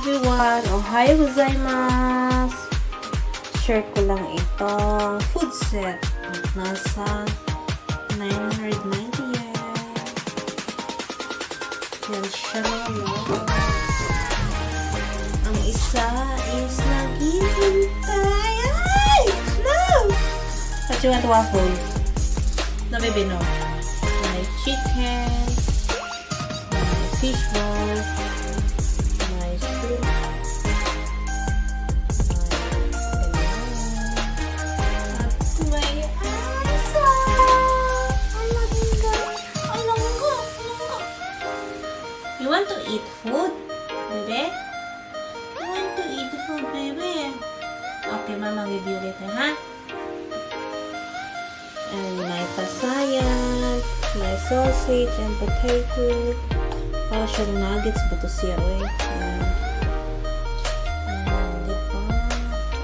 everyone! Ohayo gozaimasu! Share ko lang itong food set. Nasa 990 yen. Yan siya naman. Ang isa is naghihintay. Ay! No! What you want waffle? No, baby, no. My chicken. My fish ball. My soup. You want to eat food, baby? You want to eat food, baby? Okay, mama give you later, ha? And my pasayan, my sausage and potato. Para siyang nuggets ba ito siya, oy? Ayan. Diba?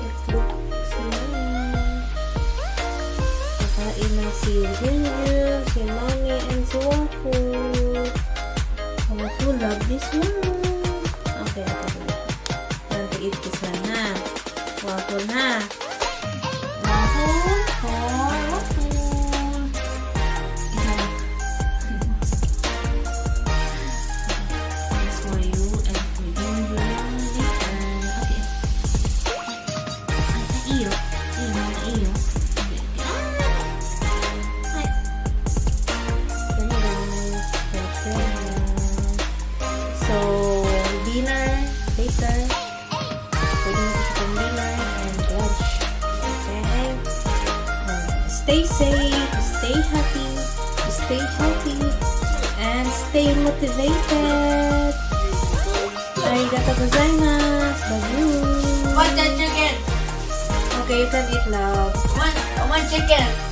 It looks nice. Kakain na si Ryu, si Mommy, and si Waffle. Waffle, love this one. Okay. Want to eat this one, ha? Waffle, ha? Waffle for Waffle. This for you and for you later. Okay. Iyo. Hi. So, dinner later. Pwede na ito sa dinner and lunch. Okay? Stay safe, stay happy, stay healthy, and stay motivated. Arigatou gozaimasu. Love you. What's that chicken? Okay, you can eat, love. I want chicken.